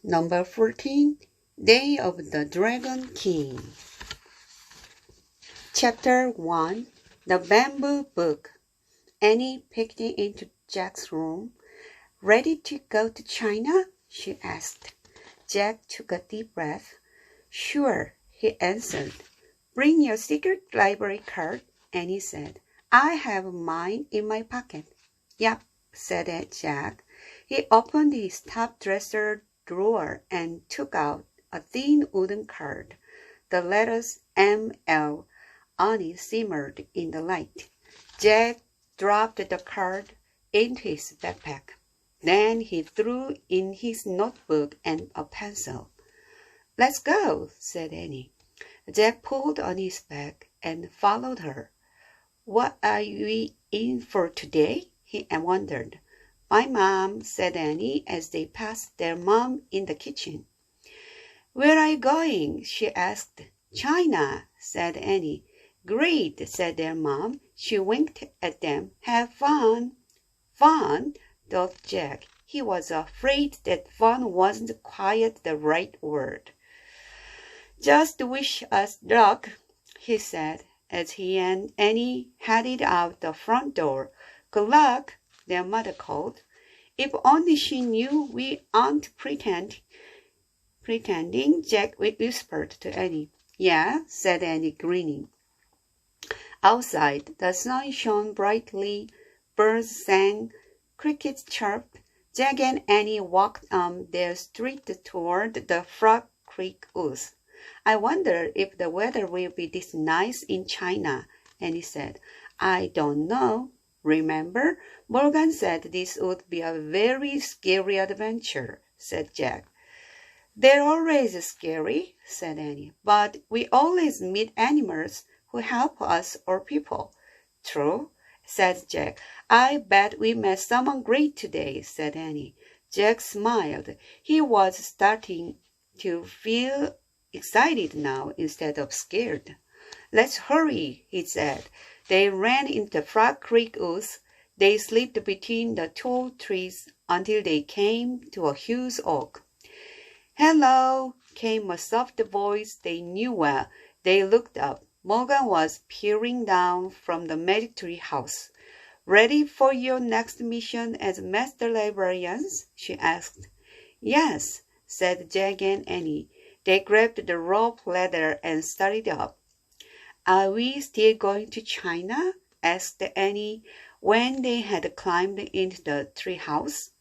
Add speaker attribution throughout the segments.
Speaker 1: Number 14, Day of the Dragon King. Chapter 1, The Bamboo Book. Annie picked into Jack's room. Ready to go to China? She asked. Jack took a deep breath. Sure, he answered. Bring your secret library card, Annie said. I have mine in my pocket. Yep, said Jack. He opened his top dresser drawer and took out a thin wooden card. The letters M.L. on it simmered in the light. Jack dropped the card into his backpack. Then he threw in his notebook and a pencil. Let's go, said Annie. Jack pulled on his bag and followed her. What are we in for today? He wondered. My mom, said Annie as they passed their mom in the kitchen. Where are you going? She asked. China, said Annie. Great, said their mom. She winked at them. Have fun. Fun, thought Jack. He was afraid that fun wasn't quite the right word. Just wish us luck, he said as he and Annie headed out the front door. Good luck, their mother called. If only she knew we aren't pretending, Jack whispered to Annie. Yeah, said Annie, grinning. Outside, the sun shone brightly, birds sang, crickets chirped. Jack and Annie walked on their street toward the Frog Creek woods. I wonder if the weather will be this nice in China, Annie said. I don't know. Remember, Morgan said this would be a very scary adventure, said Jack. They're always scary, said Annie, but we always meet animals who help us or people. True, said Jack. I bet we met someone great today, said Annie. Jack smiled. He was starting to feel excited now instead of scared. Let's hurry, he said. They ran into Frog Creek woods. They slipped between the tall trees until they came to a huge oak. Hello, came a soft voice they knew well. They looked up. Morgan was peering down from the magic tree house. Ready for your next mission as master librarians? She asked. Yes, said Jack and Annie. They grabbed the rope ladder and started up. Are we still going to China? Asked Annie when they had climbed into the tree house.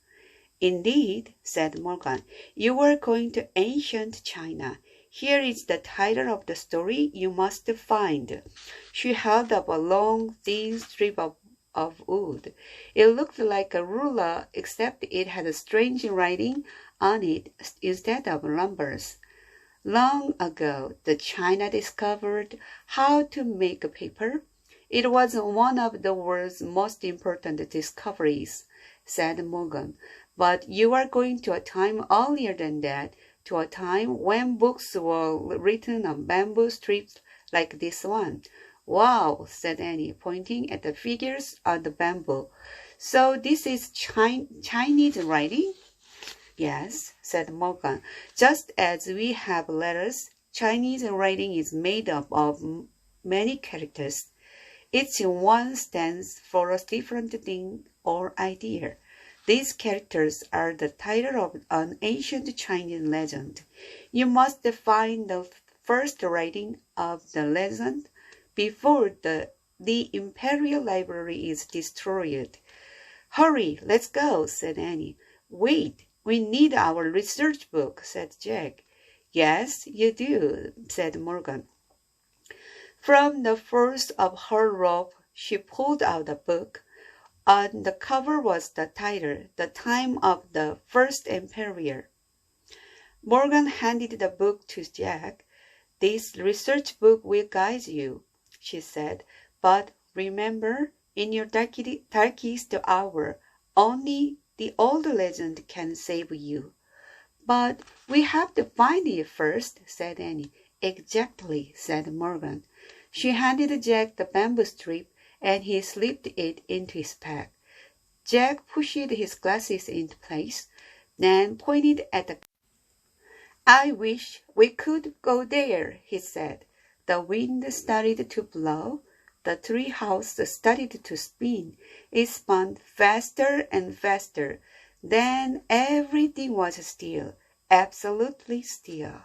Speaker 1: Indeed, said Morgan. You are going to ancient China. Here is the title of the story you must find. She held up a long, thin strip of wood. It looked like a ruler, except it had strange writing on it instead of numbers. Long ago, the China discovered how to make paper. It was one of the world's most important discoveries, said Morgan. But you are going to a time earlier than that, to a time when books were written on bamboo strips like this one. Wow, said Annie, pointing at the figures on the bamboo. So this is Chinese writing? Yes, said Morgan. Just as we have letters, Chinese writing is made up of many characters. Each one stands for a different thing or idea. These characters are the title of an ancient Chinese legend. You must find the first writing of the legend before the Imperial Library is destroyed. Hurry, let's go, said Annie. Wait, we need our research book, said Jack. Yes, you do, said Morgan. From the first of her rope, she pulled out a book. On the cover was the title, The Time of the First Empire. Morgan handed the book to Jack. This research book will guide you, she said. But remember, in your darkest hour, only the old legend can save you. But we have to find it first, said Annie. Exactly, said Morgan. She handed Jack the bamboo strip, and he slipped it into his pack. Jack pushed his glasses into place, then pointed at the I wish we could go there, he said. The wind started to blow. The tree house started to spin. It spun faster and faster. Then everything was still, absolutely still.